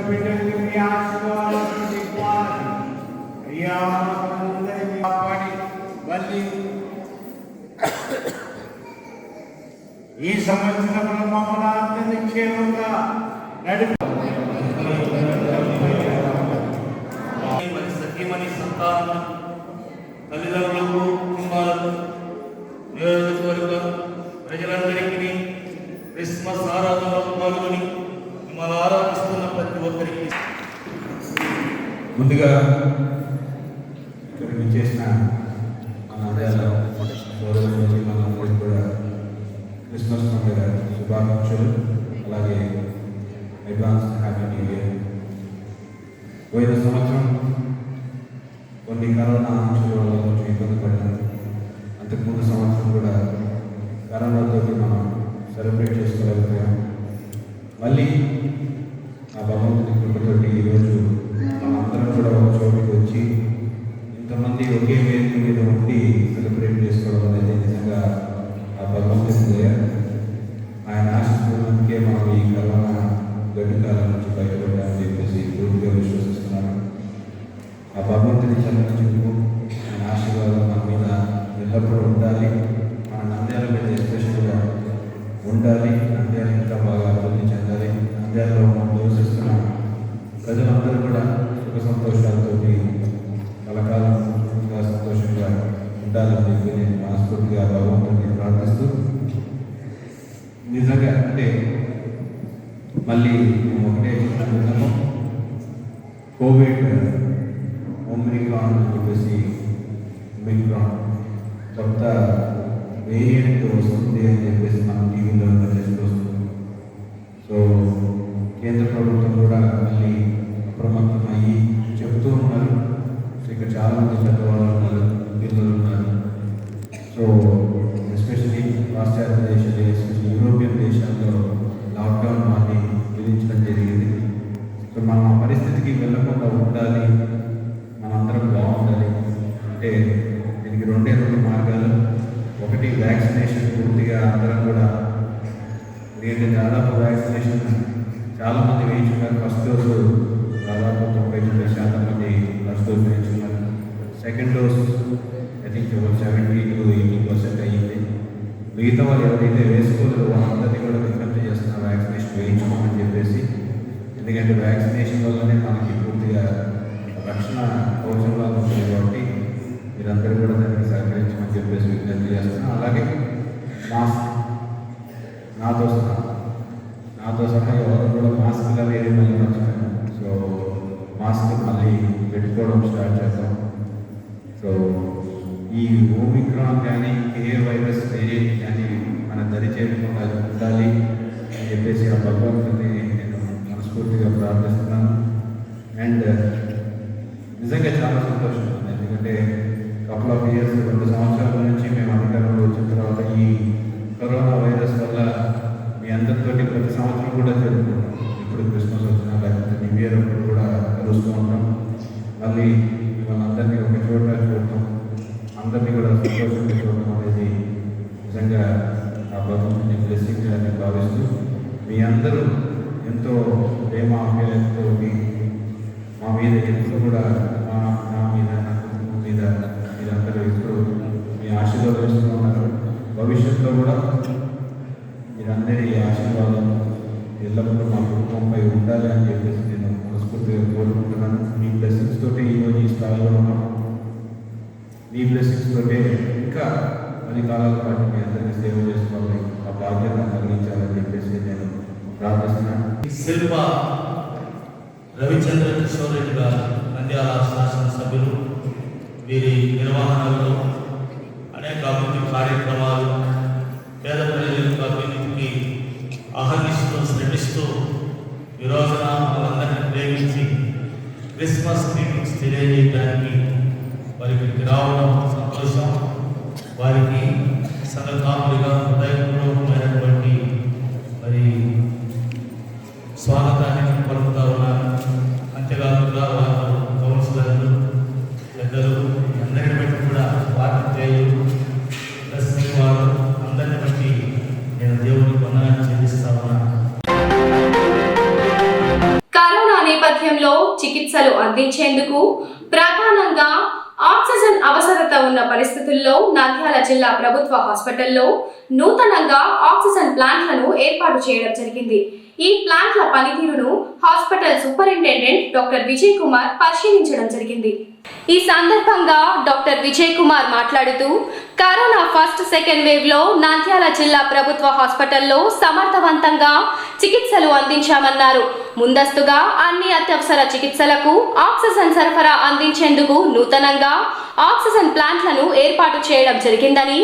బిడ్డలకి మీ ఆశీర్వాదాలను ఇవ్వాలి అయ్యా. మనందరినీ కాపాడి మళ్ళీ ఈ సంవత్సరంలో మమ్మల్ని అందరినీ క్షేమంగా నడిపి సఖీమణి సంతానం తల్లిదండ్రులకు కుటుంబాలకు నియోజకవర్గ ప్రజలందరికీ క్రిస్మస్ ఆరాధనలో పాల్గొని మిమ్మల్ని ఆరాధిస్తున్న ప్రతి ఒక్కరికి ముందుగా ఇక్కడికి చేసిన మన సోదరులకి మనందరికీ కూడా క్రిస్మస్ పండుగ శుభాకాంక్షలు, అలాగే అడ్వాన్స్ హ్యాపీ న్యూ ఇయర్. పోయిన సంవత్సరం కొన్ని కరోనా ఆంక్షల వల్ల కొంచెం ఇబ్బంది పడ్డాను. అంతకుముందు సంవత్సరం కూడా కరోనాతో మనం సెలబ్రేట్ చేసుకోలేకపోయాం. మళ్ళీ ఆ భగవంతుని కృపతోటి ఈరోజు మనందరం కూడా ఒక చోటుకి వచ్చి ఇంతమంది ఒకే వేదిక మీద ఉండి సెలబ్రేట్ చేసుకోవడం అనేది నిజంగా ఆ భగవంతుని దయ. ఆయన ఆశిస్తున్నందుకే మనం ఈ కరోనా గడ్డు కాలం నుంచి బయటపడ్డామని చెప్పేసి పూర్తిగా విశ్వసిస్తున్నాను. ఆ భగవంతుని చల్లని చూపు, ఆయన ఆశీర్వాదం మన మీద ఎల్లప్పుడూ ఉండాలి. మన నంద్యాల మీద ఎస్పెషల్గా ఉండాలి. నంద్యాల ఇంకా బాగా అభివృద్ధి చెందాలి. నంద్యాలలో మనం నివసిస్తున్న ప్రజలందరూ కూడా సుఖ సంతోషాలతో కలకాలం ఇంకా సంతోషంగా ఉండాలని చెప్పి నేను మనస్ఫూర్తిగా భగవంతుని ప్రార్థిస్తూ, నిజంగా అంటే మళ్ళీ ఒకటే విన్నాము, కోవిడ్ ఒమిక్రాన్ అని చెప్పేసి ఒమిక్రాన్ కొత్త వేరియంట్ వస్తుంది అని చెప్పేసి మనం టీవీలో తెలుసుకొస్తుంది. సో కేంద్ర ప్రభుత్వం కూడా మళ్ళీ అప్రమత్తమయ్యి చెప్తూ ఉన్నారు. సో ఇక్కడ చాలామంది పెద్దవాళ్ళు ఉన్నారు, పిల్లలు ఉన్నారు. సో ఎస్పెషలీ పాశ్చాత్య దేశాలు, ఎస్పెషల్లీ యూరోపియన్ దేశాల్లో లాక్డౌన్ మాని విధించడం జరిగింది. సో మనం ఆ పరిస్థితికి వెళ్ళకుండా ఉండాలి, మనందరం బాగుండాలి అంటే దీనికి రెండు మార్గాలు. ఒకటి వ్యాక్సినేషన్, పూర్తిగా అందరం కూడా దీంట్లో దాదాపు వ్యాక్సినేషన్ చాలామంది వేయించుకున్నారు. ఫస్ట్ డోసు దాదాపు 99% మంది ఫస్ట్ డోస్ వేయించుకున్నారు. Second dose I think 70 to 80% అయ్యింది. మిగతా వాళ్ళు ఎవరైతే వేసుకోలేదో వాళ్ళందరినీ కూడా విజ్ఞప్తి చేస్తున్నారు వ్యాక్సినేషన్ వేయించుకోమని చెప్పేసి. ఎందుకంటే వ్యాక్సినేషన్ వల్లనే మనకి పూర్తిగా రక్షణ కవచంలా ఉంటుంది కాబట్టి మీరందరూ కూడా దానికి సహకరించమని చెప్పేసి విజ్ఞప్తి చేస్తున్నాను. అలాగే మాస్క్ నాతో సహా ఎవరు కూడా మాస్క్గా వేరే మళ్ళీ మర్చిపోయాను. సో మాస్క్ మళ్ళీ పెట్టుకోవడం స్టార్ట్ చేద్దాం. సో ఈ ఓమిక్రాన్ కానీ ఏ వైరస్ వేరియంట్ కానీ మన దరి చేయకుండా ఉండాలి అని చెప్పేసి ఆ భగవంతుని నేను మనస్ఫూర్తిగా ప్రార్థిస్తున్నాను. అండ్ నిజంగా చాలా సంతోషం ఉంది. ఎందుకంటే కపుల్ ఆఫ్ ఇయర్స్ 2 సంవత్సరాల నుంచి మేము అధికారంలో వచ్చిన తర్వాత ఈ కరోనా వైరస్ వల్ల మీ అందరితోటి ప్రతి సంవత్సరం కూడా జరుపుకుంటాం. ఇప్పుడు క్రిస్మస్ వచ్చినా లేకపోతే న్యూ ఇయర్ అప్పుడు కూడా కలుస్తూ ఉంటాం. మళ్ళీ వాళ్ళందరినీ ఒక చోట చూడటం, అందరినీ కూడా సంతోషంగా చూడటం అనేది నిజంగా ఆ భగవంతుని బ్లెస్సింగ్ అని భావిస్తూ, మీ అందరూ ఎంతో ప్రేమ ఆప్యాయతతో మా మీద ఎప్పుడు కూడా నా మీద, నా కుటుంబం మీద మీరందరూ ఎప్పుడు మీ ఆశీర్వాదిస్తూ ఉన్నారు. భవిష్యత్తులో కూడా మీరందరి ఆశీర్వాదం ఎల్లప్పుడూ మా కుటుంబంపై ఉండాలి అని చెప్పేసి నేను మనస్ఫూర్తిగా కోరుకుంటున్నాను. మీ బ్లెస్సింగ్స్ తోటి ఈరోజు ఈ స్థాయిలో ఉన్నాం. మీ బ్లెస్సింగ్స్ తోటే ఇంకా 10 కాలాల పాటు మీ అందరికీ సేవ చేసుకోవాలి, ఆ బాధ్యత కలిగించాలని చెప్పేసి నేను ప్రార్థిస్తున్నాను. శిల్ప రవిచంద్ర కిషోర్ రెడ్డి గారు, నంద్యాల శాసనసభ్యులు, వీరి నిర్వహణలో అనేక అభివృద్ధి కార్యక్రమాలు, పేద ప్రజల యొక్క అభివృద్ధికి అహర్నిశతో శ్రమిస్తూ ఈ రోజున వాళ్ళందరినీ ప్రేమించి క్రిస్మస్ మీటింగ్స్ తెలియజేయడానికి వారికి రావడం సంతోషం. వారికి సంఘకాములుగా హృదయపూర్వకమైనటువంటి మరి స్వాగతాన్ని పలుకుతా ఉన్నారు. అంతేకాకుండా వారు కౌన్సిలర్లు, పెద్దలు అందరిని బట్టి కూడా వార్తలు ప్లస్ వారు అందరిని బట్టి నేను దేవుడికి వందనాలు చెల్లిస్తా ఉన్నాను. కరోనా చికిత్సలు అందించేందుకు ప్రధానంగా ఆక్సిజన్ అవసరత ఉన్న పరిస్థితుల్లో నంద్యాల జిల్లా ప్రభుత్వ హాస్పిటల్లో నూతనంగా ఆక్సిజన్ ప్లాంట్లను ఏర్పాటు చేయడం జరిగింది. ఈ ప్లాంట్ల పనితీరును hospital superintendent doctor Vijay Kumar పరిశీలించడం జరిగింది. ఈ సందర్భంగా డాక్టర్ విజయ్ కుమార్ మాట్లాడుతూ కరోనా ఫస్ట్ సెకండ్ వేవ్ లో నంద్యాల జిల్లా ప్రభుత్వ హాస్పిటల్లో సమర్థవంతంగా చికిత్సలు అందించామన్నారు. ముందస్తుగా అన్ని అత్యవసర చికిత్సలకు ఆక్సిజన్ సరఫరా అందించేందుకు నూతనంగా ఆక్సిజన్ ప్లాంట్లను ఏర్పాటు చేయడం జరిగిందని,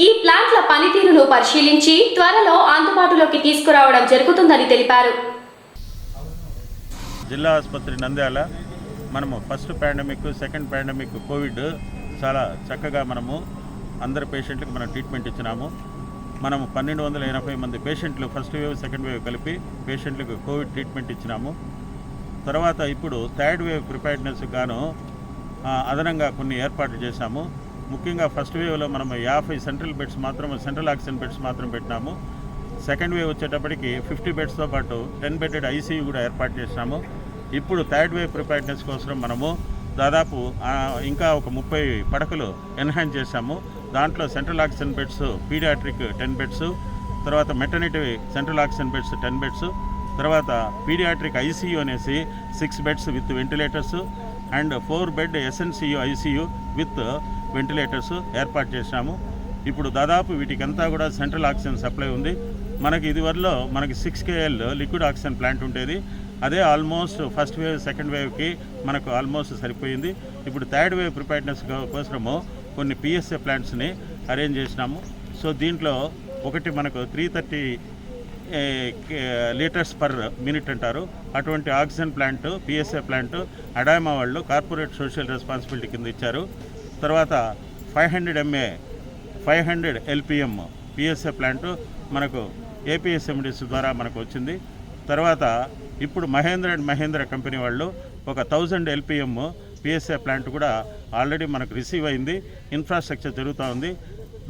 ఈ ప్లాంట్ల పనితీరును పరిశీలించి త్వరలో అందుబాటులోకి తీసుకురావడం జరుగుతుందని తెలిపారు. జిల్లా ఆసుపత్రి నంద్యాల మనము first pandemic, second pandemic Covid చాలా చక్కగా మనము అందరు పేషెంట్లకు మనం ట్రీట్మెంట్ ఇచ్చినాము. మనము 1280 మంది పేషెంట్లు ఫస్ట్ వేవ్ సెకండ్ వేవ్ కలిపి పేషెంట్లకు కోవిడ్ ట్రీట్మెంట్ ఇచ్చినాము. తర్వాత ఇప్పుడు థర్డ్ వేవ్ ప్రిపేర్డ్నెస్ గాను అదనంగా కొన్ని ఏర్పాట్లు చేశాము. ముఖ్యంగా ఫస్ట్ వేవ్లో మనం 50 సెంట్రల్ ఆక్సిజన్ బెడ్స్ మాత్రం పెట్టినాము. సెకండ్ వేవ్ వచ్చేటప్పటికి 50 బెడ్స్తో పాటు 10 బెడెడ్ ఐసీయూ కూడా ఏర్పాటు చేసినాము. ఇప్పుడు థర్డ్ వేవ్ ప్రిపేర్డ్నెస్ కోసం మనము దాదాపు ఇంకా ఒక 30 పడకలు ఎన్హాన్స్ చేశాము. దాంట్లో central oxygen beds paediatric 10 beds, తర్వాత maternity central oxygen beds 10 beds, తర్వాత పీడియాట్రిక్ ఐసీయూ అనేసి 6 beds with ventilators and 4 bed SNCU ICU with ventilators ఏర్పాటు చేసినాము. ఇప్పుడు దాదాపు వీటికంతా కూడా సెంట్రల్ ఆక్సిజన్ సప్లై ఉంది. మనకి ఇదివరలో మనకి 6 KL లిక్విడ్ ఆక్సిజన్ ప్లాంట్ ఉండేది. అదే ఆల్మోస్ట్ ఫస్ట్ వేవ్ సెకండ్ వేవ్కి మనకు ఆల్మోస్ట్ సరిపోయింది. ఇప్పుడు థర్డ్ వేవ్ ప్రిపేర్డ్నెస్ కోసము కొన్ని పిఎస్ఏ ప్లాంట్స్ని అరేంజ్ చేసినాము. సో దీంట్లో ఒకటి మనకు 330 లీటర్స్ పర్ మినిట్ అంటారు, అటువంటి oxygen plant PSA plant Adama వాళ్ళు కార్పొరేట్ సోషల్ రెస్పాన్సిబిలిటీ కింద ఇచ్చారు. తర్వాత 500 LPM పిఎస్ఏ ప్లాంట్ మనకు ఏపీఎస్ఎండిసి ద్వారా మనకు వచ్చింది. తర్వాత ఇప్పుడు మహేంద్ర కంపెనీ వాళ్ళు ఒక 1000 LPM పిఎస్ఏ ప్లాంట్ కూడా ఆల్రెడీ మనకు రిసీవ్ అయింది. ఇన్ఫ్రాస్ట్రక్చర్ జరుగుతూ ఉంది.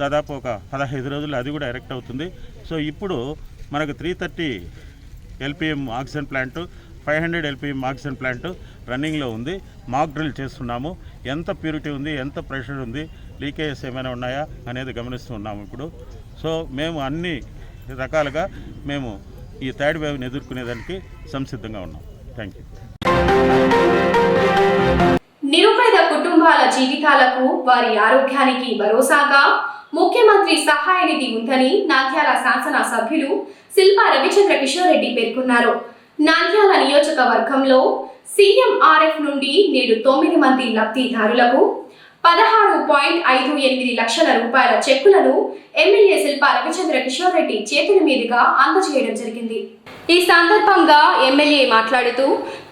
దాదాపు ఒక 15 రోజుల్లో అది కూడా ఎరెక్ట్ అవుతుంది. సో ఇప్పుడు మనకు 330 LPM oxygen plant, 500 LPM oxygen plant రన్నింగ్లో ఉంది. మాక్ డ్రిల్ చేస్తున్నాము. ఎంత ప్యూరిటీ ఉంది, ఎంత ప్రెషర్ ఉంది, లీకేజెస్ ఏమైనా ఉన్నాయా అనేది గమనిస్తూ ఉన్నాము ఇప్పుడు. సో మేము అన్ని రకాలుగా మేము ఈ థర్డ్ వేవ్ని ఎదుర్కొనేదానికి సంసిద్ధంగా ఉన్నాం. Thank you. నిరుపేద కుటుంబాల జీవితాలకు, వారి ఆరోగ్యానికి భరోసాగా ముఖ్యమంత్రి సహాయ నిధి ఉందని నంద్యాల శాసన సభ్యులు శిల్పా రవిచంద్ర కిషోర్ రెడ్డి పేర్కొన్నారు. నంద్యాల నియోజకవర్గంలో CMRF నుండి నేడు 9 మంది లబ్ధిదారులకు 16.58 లక్షల రూపాయల చెక్కులను ఎమ్మెల్యే శిల్పా రవిచంద్ర కిషోర్ రెడ్డి చేతుల మీదుగా అందజేయడం జరిగింది. ఈ సందర్భంగా ఎమ్మెల్యే మాట్లాడుతూ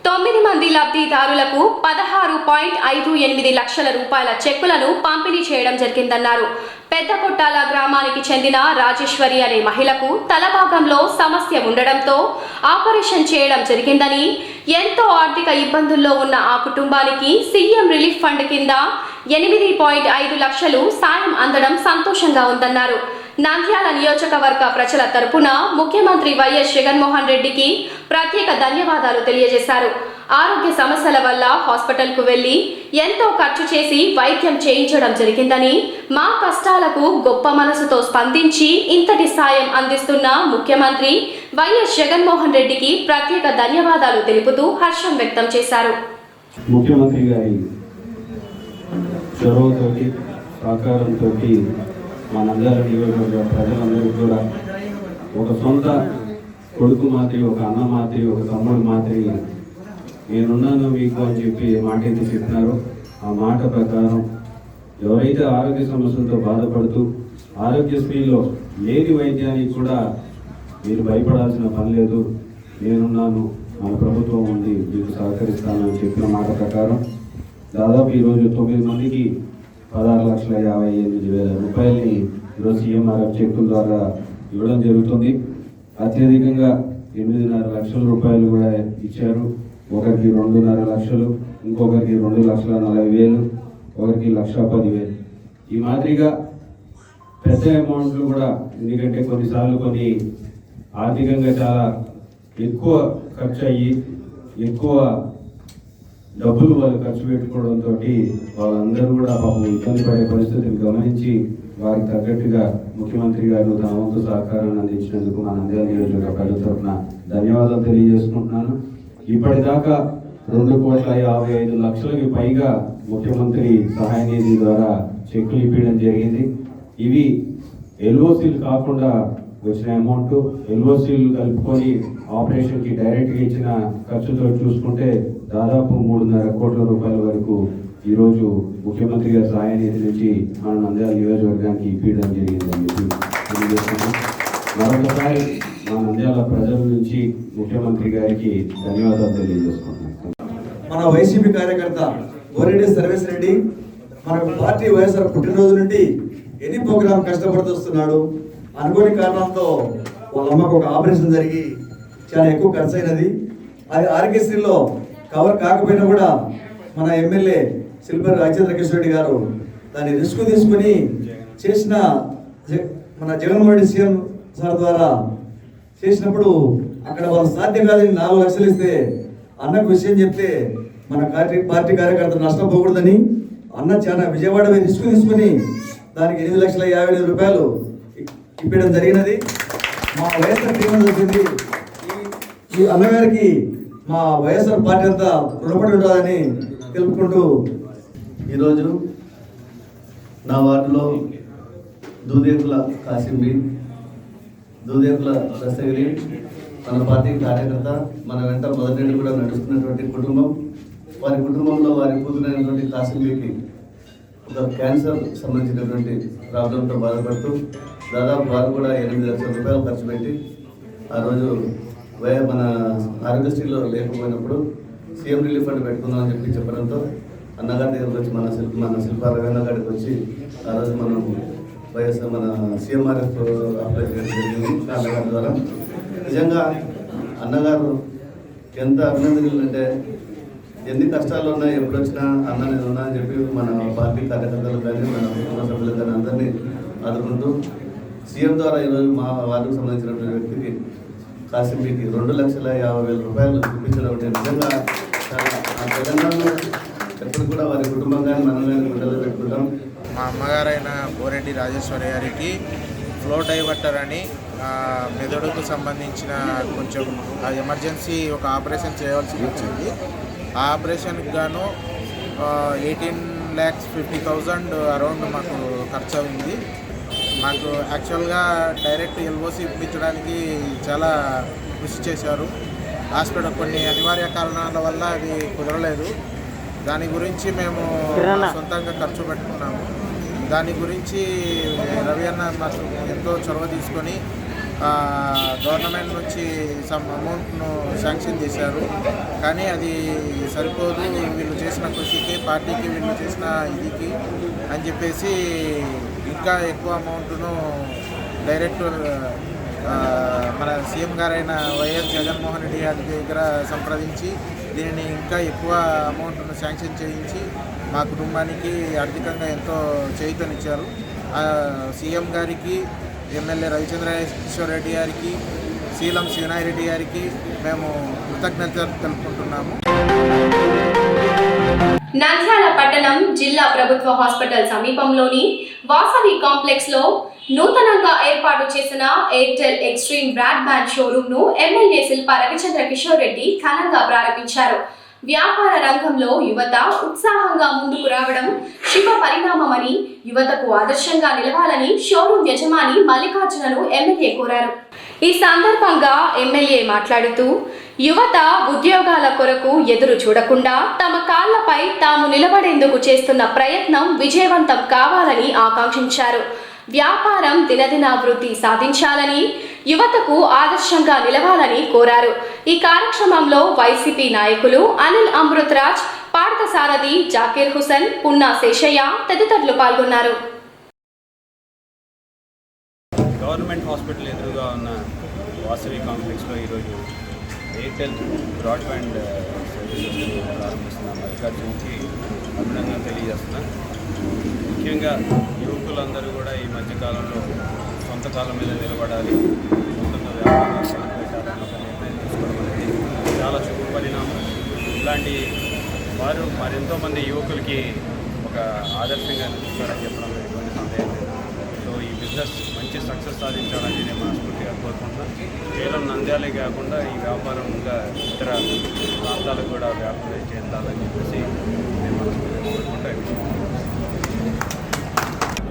9 మంది లబ్ధిదారులకు 16.58 లక్షల రూపాయల చెక్కులను పంపిణీ చేయడం జరిగిందన్నారు. పెద్ద కొట్టాల గ్రామానికి చెందిన రాజేశ్వరి అనే మహిళకు తలభాగంలో సమస్య ఉండడంతో ఆపరేషన్ చేయడం జరిగిందని, ఎంతో ఆర్థిక ఇబ్బందుల్లో ఉన్న ఆ కుటుంబానికి సీఎం రిలీఫ్ ఫండ్ కింద 8.5 లక్షలు సాయం అందడం సంతోషంగా ఉందన్నారు. నంద్యాల నియోజకవర్గ ప్రజల తరపున ముఖ్యమంత్రి వైఎస్ జగన్మోహన్ రెడ్డికి ప్రత్యేక ధన్యవాదాలు తెలియజేశారు. ఆరోగ్య సమస్యల వల్ల హాస్పిటల్కు వెళ్లి ఎంతో ఖర్చు చేసి వైద్యం చేయించడం జరిగిందని, మా కష్టాలకు గొప్ప మనసుతో స్పందించి ఇంతటి సాయం అందిస్తున్న ముఖ్యమంత్రి వైఎస్ జగన్మోహన్ రెడ్డికి ప్రత్యేక ధన్యవాదాలు తెలుపుతూ హర్షం వ్యక్తం చేశారు. ముఖ్యమంత్రి గారి చొరవతోటి, సహకారంతో మా నంద్యాల నియోజకవర్గ ప్రజలందరికీ కూడా ఒక సొంత కొడుకు మాదిరి, ఒక అన్న మాదిరి, ఒక తమ్ముడు మాదిరి నేనున్నాను మీకు అని చెప్పి మాట అయితే చెప్పినారో ఆ మాట ప్రకారం ఎవరైతే ఆరోగ్య సమస్యలతో బాధపడుతూ ఆరోగ్యశ్రీలో లేని వైద్యానికి కూడా మీరు భయపడాల్సిన పని లేదు, నేనున్నాను, మన ప్రభుత్వం ఉంది, మీకు సహకరిస్తాను అని చెప్పిన మాట ప్రకారం దాదాపు ఈరోజు 9 మందికి 16,58,000 రూపాయలని ఈరోజు CMRF చెక్కుల ద్వారా ఇవ్వడం జరుగుతుంది. అత్యధికంగా 8.5 లక్షల రూపాయలు కూడా ఇచ్చారు. ఒకరికి 2.5 లక్షలు, ఇంకొకరికి 2,40,000, ఒకరికి 1,10,000. ఈ మాదిరిగా పెద్ద అమౌంట్లు కూడా, ఎందుకంటే కొన్నిసార్లు కొన్ని ఆర్థికంగా చాలా ఎక్కువ ఖర్చు అయ్యి ఎక్కువ డబ్బులు వాళ్ళు ఖర్చు పెట్టుకోవడంతో వాళ్ళందరూ కూడా పాపం ఇబ్బంది పడే పరిస్థితిని గమనించి వారికి తగ్గట్టుగా ముఖ్యమంత్రి గారు తన వంతు సహకారాన్ని అందించినందుకు మన నంద్యాల నియోజకవర్గ ప్రజల తరఫున ధన్యవాదాలు తెలియజేసుకుంటున్నాను. ఇప్పటిదాకా 2,55,00,000కి పైగా ముఖ్యమంత్రి సహాయ నిధి ద్వారా చెక్కులు ఇప్పించడం జరిగింది. ఇవి ఎల్ఓసీలు కాకుండా వచ్చిన అమౌంట్, ఎల్ఓసీలు కలుపుకొని ఆపరేషన్కి డైరెక్ట్గా ఇచ్చిన ఖర్చుతో చూసుకుంటే దాదాపు 3.5 కోట్ల రూపాయల వరకు ఈరోజు ముఖ్యమంత్రి గారి సహాయ నిధి నుంచి మన నంద్యాల నియోజకవర్గానికి ఇప్పించడం జరిగిందని చెప్పి తెలియజేస్తున్నాం. మరొకసారి మా నంద్యాల ప్రజల నుంచి ముఖ్యమంత్రి గారికి ధన్యవాదాలు తెలియజేసుకుంటున్నాం. మన వైసీపీ కార్యకర్త గోరెడ్డి సర్వేస్ రెడ్డి మన పార్టీ వైఎస్ఆర్ పుట్టినరోజు నుండి ఎన్ని ప్రోగ్రాం కష్టపడుతూ వస్తున్నాడు. అనుకోని కారణంతో వాళ్ళ అమ్మకు ఒక ఆపరేషన్ జరిగి చాలా ఎక్కువ ఖర్చు అయినది. అది ఆరోగ్యశ్రీలో కవర్ కాకపోయినా కూడా మన ఎమ్మెల్యే సిల్వర్ రాజేంద్ర కిషోర్ రెడ్డి గారు దాన్ని రిస్క్ తీసుకుని చేసిన మన జగన్మోహన్ రెడ్డి సీఎం సార్ ద్వారా చేసినప్పుడు అక్కడ వాళ్ళు సాధ్యం కాదని 4 లక్షలు ఇస్తే అన్నకు విషయం చెప్తే మన పార్టీ కార్యకర్తలు నష్టపోకూడదని అన్న చాలా విజయవాడ రిస్క్ తీసుకుని దానికి 8,50,000 రూపాయలు ఇప్పడం జరిగినది. మా వైఎస్ఆర్ టీం వచ్చింది. ఈ అన్నగారికి మా వైఎస్ఆర్ పార్టీ అంతా రుణపడి ఉండాలని తెలుపుకుంటూ ఈరోజు నా వార్డులో దూదేకుల కాసింబి, దూదేకుల దస్తగిరి మన పార్టీ కార్యకర్త, మన వెంట మొదటి కూడా నడుస్తున్నటువంటి కుటుంబం. వారి కుటుంబంలో వారి కూతురైనటువంటి కాసింబికి ఒక క్యాన్సర్ సంబంధించినటువంటి ప్రాబ్లంతో బాధపడుతూ దాదాపు వారు కూడా 8 లక్షల రూపాయలు ఖర్చు పెట్టి ఆ రోజు మన ఆరోగ్యశ్రీలో లేకపోయినప్పుడు సీఎం రిలీఫ్ ఫండ్ పెట్టుకుందామని చెప్పడంతో అన్నగారి దగ్గరకు వచ్చి మన శిల్ప రవీంద్ర గారికి వచ్చి ఆ రోజు మనం వైఎస్ఆర్ మన సీఎంఆర్ఎఫ్ అప్లై చేయడం జరిగింది అన్నగారి ద్వారా. నిజంగా అన్నగారు ఎంత అభినందనలు అంటే ఎన్ని కష్టాలు ఉన్నాయి ఎప్పుడు వచ్చినా అన్న నేను ఉన్నా అని చెప్పి మన పార్టీ కార్యకర్తలు కానీ మన కుటుంబ సభ్యులు కానీ అందరినీ ఆదుకుంటూ సీఎం ద్వారా ఈరోజు మా వార్డుకు సంబంధించినటువంటి వ్యక్తికి కాసింబికి 2,50,000 రూపాయలు చూపించడం నిజంగా చాలా ఆ తెలంగాణలో ఎప్పుడు కూడా వారి కుటుంబం కానీ మనం కానీ గుండెలో పెట్టుకుంటాం. మా అమ్మగారైన బోరెడ్డి రాజేశ్వరి గారికి ఫ్లో డైవర్టర్ అని మెదడుకు సంబంధించిన కొంచెం ఎమర్జెన్సీ ఒక ఆపరేషన్ చేయవలసి వచ్చింది. ఆ ఆపరేషన్కి గాను 18,50,000 అరౌండ్ మాకు ఖర్చు అయింది. మాకు యాక్చువల్గా డైరెక్ట్ ఎల్ఓసి ఇప్పించడానికి చాలా కృషి చేశారు. హాస్పిటల్ కొన్ని అనివార్య కారణాల వల్ల అది కుదరలేదు. దాని గురించి మేము సొంతంగా ఖర్చు పెట్టుకున్నాము. దాని గురించి రవి అన్న మాకు ఎంతో చొరవ తీసుకొని గవర్నమెంట్ నుంచి సమ్ అమౌంట్ను శాంక్షన్ చేశారు. కానీ అది సరిపోదు వీళ్ళు చేసిన కృషికి, పార్టీకి వీళ్ళు చేసిన ఇదికి అని చెప్పేసి ఇంకా ఎక్కువ అమౌంట్ను డైరెక్ట్ మన సీఎం గారైన వైఎస్ జగన్మోహన్ రెడ్డి గారి దగ్గర సంప్రదించి దీనిని ఇంకా ఎక్కువ అమౌంట్ను శాంక్షన్ చేయించి మా కుటుంబానికి ఆర్థికంగా ఎంతో చేయూతనిచ్చారు. సీఎం గారికి, ఎమ్మెల్యే రవిచంద్రకిషోర్ రెడ్డి గారికి, శీలం శివనాయరెడ్డి గారికి మేము కృతజ్ఞతలు తెలుపుకుంటున్నాము. నంద్యాల పట్టణం జిల్లా ప్రభుత్వ హాస్పిటల్ సమీపంలోని వాసవి కాంప్లెక్స్ లో నూతనంగా ఏర్పాటు చేసిన ఎయిర్టెల్ ఎక్స్ట్రీమ్ బ్రాడ్బ్యాండ్ షోరూమ్ ను ఎమ్మెల్యే శిల్పా రవిచంద్ర కిషోర్ రెడ్డి ఘనంగా ప్రారంభించారు. వ్యాపార రంగంలో యువత ఉత్సాహంగా ముందుకు రావడం శుభ పరిణామమని, యువతకు ఆదర్శంగా నిలవాలని షోరూమ్ యజమాని మల్లికార్జునను ఎమ్మెల్యే కోరారు. ఈ సందర్భంగా ఎమ్మెల్యే మాట్లాడుతూ యువత ఉద్యోగాల కొరకు ఎదురు చూడకుండా తమ కాళ్లపై తాము నిలబడేందుకు చేస్తున్న ప్రయత్నం విజయవంతం కావాలని ఆకాంక్షించారు. వ్యాపారం దినదినాభివృద్ధి సాధించాలని, యువతకు ఆదర్శంగా నిలవాలని కోరారు. ఈ కార్యక్రమంలో వైసీపీ నాయకులు అనిల్ అమృతరాజ్, పార్థ సారథి, జాకీర్ హుసేన్, పున్నా శేషయ్య తదితరులు పాల్గొన్నారు. గవర్నమెంట్ హాస్పిటల్ ఎదురుగా ఉన్న వాసవి కాంప్లెక్స్లో ఈరోజు ఎయిర్టెల్ బ్రాడ్బ్యాండ్ సర్వీసెస్ ప్రారంభిస్తున్న మల్లికార్జున్కి అభినందనలు తెలియజేస్తున్నా. ముఖ్యంగా యువకులందరూ కూడా ఈ మధ్యకాలంలో సొంత కాలం మీద నిలబడాలి, సొంతంగా వ్యాపారాలు పెట్టాలని ఒక నిర్ణయం తీసుకోవడం అనేది చాలా శుభ పరిణామం. ఇలాంటి వారు మరెంతోమంది యువకులకి ఒక ఆదర్శంగా నిలుస్తారని చెప్పడం ఎటువంటి సందేహం లేదు. సో ఈ బిజినెస్ మంచి సక్సెస్ సాధించాలని నేను మనస్ఫూర్తిగా కోరుకుంటున్నాను. కేవలం నంద్యాలే కాకుండా ఈ వ్యాపారం ఇంకా ఇతర ప్రాంతాలకు కూడా వ్యాపారం చెందాలని చెప్పేసి నేను మనస్ఫూర్తిగా కోరుకుంటాను.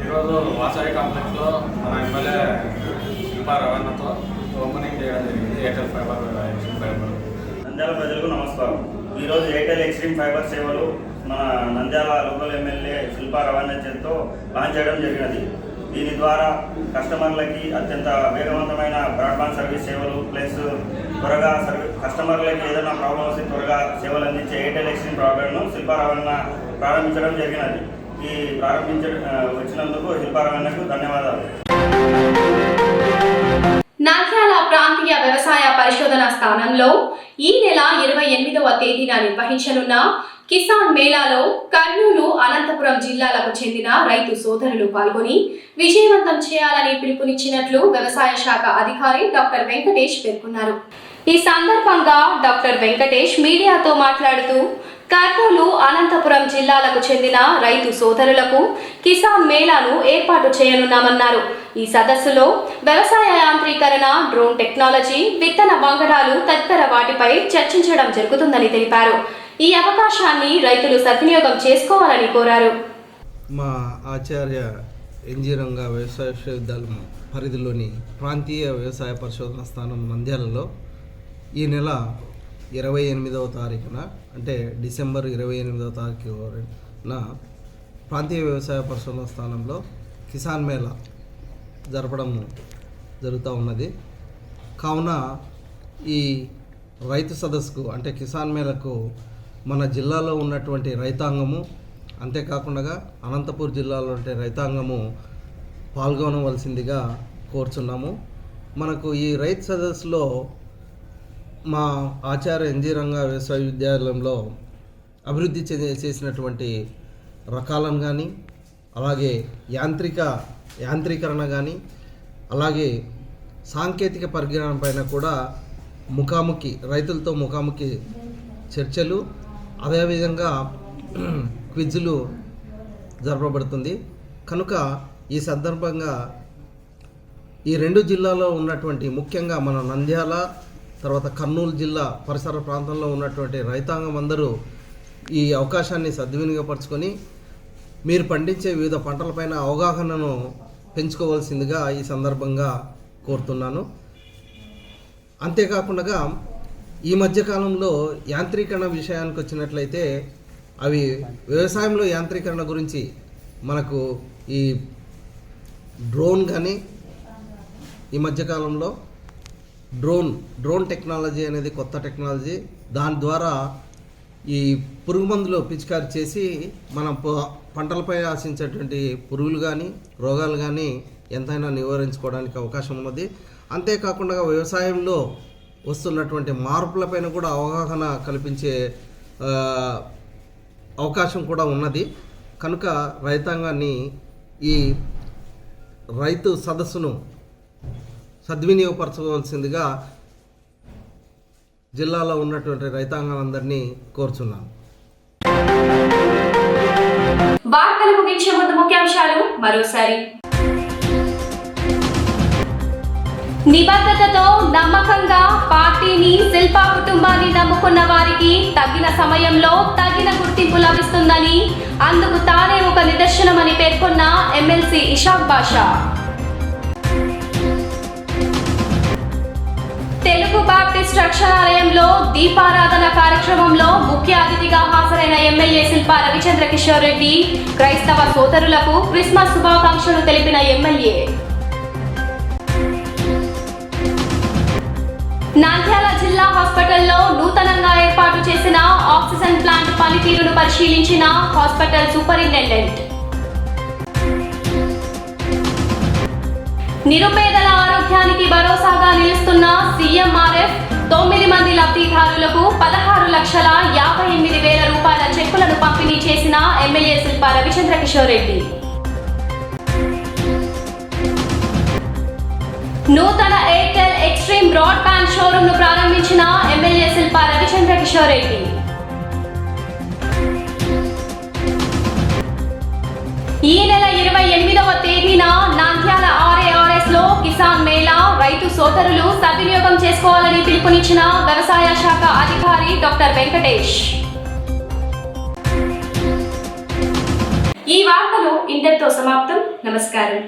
ఈరోజు వాసవి కాంప్లెక్స్లో మన ఎమ్మెల్యే శిల్పా రవాణాతో ఓపెనింగ్ చేయడం జరిగింది. Airtel fibre extreme fibre. Nandyal ప్రజలకు నమస్కారం. ఈరోజు ఎయిర్టెల్ ఎక్స్ట్రీమ్ ఫైబర్ సేవలు మన నంద్యాల లోకల్ ఎమ్మెల్యే శిల్పా రవాణా చేతితో లాంచ్ చేయడం జరిగినది. దీని ద్వారా కస్టమర్లకి అత్యంత వేగవంతమైన బ్రాడ్బ్యాండ్ సర్వీస్ సేవలు ప్లస్ త్వరగా కస్టమర్లకి ఏదైనా ప్రాబ్లం వస్తే త్వరగా సేవలు అందించే ఎయిర్టెల్ ఎక్స్ట్రీమ్ బ్రాడ్బ్యాండ్ను శిల్పా రవాణా ప్రారంభించడం జరిగినది. ఈ వచ్చినందుకు శిల్పా రవాణాకు ధన్యవాదాలు. నంద్యాల ప్రాంతీయ వ్యవసాయ పరిశోధన స్థానంలో ఈ నెల 28వ తేదీన నిర్వహించనున్న కిసాన్ మేళాలో కర్నూలు, అనంతపురం జిల్లాలకు చెందిన రైతు సోదరులు పాల్గొని విజయవంతం చేయాలని పిలుపునిచ్చినట్లు వ్యవసాయ శాఖ అధికారి డాక్టర్ వెంకటేష్ పేర్కొన్నారు. ఈ సందర్భంగా డాక్టర్ వెంకటేష్ మీడియాతో మాట్లాడుతూ కర్నూలు, అనంతపురం జిల్లాలకు చెందిన రైతు సోదరులకు కిసాన్ మేళాను ఏర్పాటు చేయనున్నామన్నారు. ఈ సదస్సులో వ్యవసాయ యాంత్రీకరణ, డ్రోన్ టెక్నాలజీ, విత్తన వంగడాలు తదితర వాటిపై చర్చించడం జరుగుతుందని తెలిపారు. ఈ అవకాశాన్ని రైతులు సద్వినియోగం చేసుకోవాలని కోరారు. మా ఆచార్య ఎన్జీ రంగా వ్యవసాయ విశ్వవిద్యాలయం పరిధిలోని ప్రాంతీయ వ్యవసాయ పరిశోధన స్థానం నంద్యాలలో ఈ నెల 28వ తారీఖున అంటే డిసెంబర్ 28వ తారీఖున ప్రాంతీయ వ్యవసాయ పరిశోధన స్థానంలో కిసాన్ మేళా జరపడం జరుగుతూ ఉన్నది. కావున ఈ రైతు సదస్సుకు అంటే కిసాన్ మేళకు మన జిల్లాలో ఉన్నటువంటి రైతాంగము, అంతేకాకుండా అనంతపూర్ జిల్లాలో ఉండే రైతాంగము పాల్గొనవలసిందిగా కోరుచున్నాము. మనకు ఈ రైతు సదస్సులో మా ఆచార్య ఎన్జీ రంగా వ్యవసాయ విద్యాలయంలో అభివృద్ధి చేసినటువంటి రకాలను కానీ, అలాగే యాంత్రీకరణ కానీ, అలాగే సాంకేతిక పరిజ్ఞానం పైన కూడా రైతులతో ముఖాముఖి చర్చలు, అదేవిధంగా క్విజ్లు జరపబడుతుంది. కనుక ఈ సందర్భంగా ఈ రెండు జిల్లాలో ఉన్నటువంటి ముఖ్యంగా మన నంద్యాల తర్వాత కర్నూలు జిల్లా పరిసర ప్రాంతంలో ఉన్నటువంటి రైతాంగం అందరూ ఈ అవకాశాన్ని సద్వినియోగపరచుకొని మీరు పండించే వివిధ పంటలపైన అవగాహనను పెంచుకోవాల్సిందిగా ఈ సందర్భంగా కోరుతున్నాను. అంతేకాకుండా ఈ మధ్యకాలంలో యాంత్రీకరణ విషయానికి వచ్చినట్లయితే అవి వ్యవసాయంలో యాంత్రీకరణ గురించి మనకు ఈ డ్రోన్ కానీ ఈ మధ్యకాలంలో డ్రోన్ టెక్నాలజీ అనేది కొత్త టెక్నాలజీ. దాని ద్వారా ఈ పురుగు మందులు పిచికారి చేసి మనం పంటలపై ఆశించేటువంటి పురుగులు కానీ రోగాలు కానీ ఎంతైనా నివారించుకోవడానికి అవకాశం ఉన్నది. అంతేకాకుండా వ్యవసాయంలో వస్తున్నటువంటి మార్పులపైన కూడా అవగాహన కల్పించే అవకాశం కూడా ఉన్నది. కనుక రైతాంగాన్ని ఈ రైతు సదస్సును సద్వినియోగపరచవలసిందిగా జిల్లాలో ఉన్నటువంటి రైతాంగాలందరినీ కోరుచున్నాను. వార్తలు ముగించే ముందు ముఖ్యాంశాలు మరోసారి. నిబద్ధతతో నమ్మకంగా పార్టీని, శిల్పా కుటుంబాన్ని నమ్ముకున్న వారికి తగిన సమయంలో తగిన గుర్తింపు లభిస్తుందని, అందుకు తానే ఒక నిదర్శనమని పేర్కొన్న ఎమ్మెల్సీ ఇషాక్ బాషా. తెలుగు బాప్టిస్ట్ రక్షణాలయంలో దీపారాధన కార్యక్రమంలో ముఖ్య అతిథిగా హాజరైన ఎమ్మెల్యే శిల్పా రవిచంద్ర కిషోర్ రెడ్డి క్రైస్తవ సోదరులకు క్రిస్మస్ శుభాకాంక్షలు తెలిపిన ఎమ్మెల్యే. నంద్యాల జిల్లా హాస్పిటల్లో నూతనంగా ఏర్పాటు చేసిన ఆక్సిజన్ ప్లాంట్ పనితీరును పరిశీలించిన హాస్పిటల్ సూపరింటెండెంట్. నిరుపేదల ఆరోగ్యానికి భరోసాగా నిలుస్తున్న సీఎంఆర్ఎఫ్ 9 మంది లబ్ధిదారులకు 16,58,000 రూపాయల చెక్కులను పంపిణీ చేసిన ఎమ్మెల్యే శిల్పా రవిచంద్ర కిషోర్ రెడ్డి. నూతన ఎయిర్టెల్ ఎక్స్ట్రీమ్ బ్రాడ్బ్యాండ్ షోరూమ్ ను ప్రారంభించిన ఎమ్మెల్యే శిల్పా రవిచంద్ర కిషోర్ రెడ్డి. ఈ నెల 28వ తేదీన నంద్యాల RARS లో కిసాన్ మేళా రైతు సోదరులు సద్వినియోగం చేసుకోవాలని పిలుపునిచ్చిన వ్యవసాయ శాఖ అధికారి డాక్టర్ వెంకటేష్. ఈ వార్తలు ఇంతటితో సమాప్తం. నమస్కారం.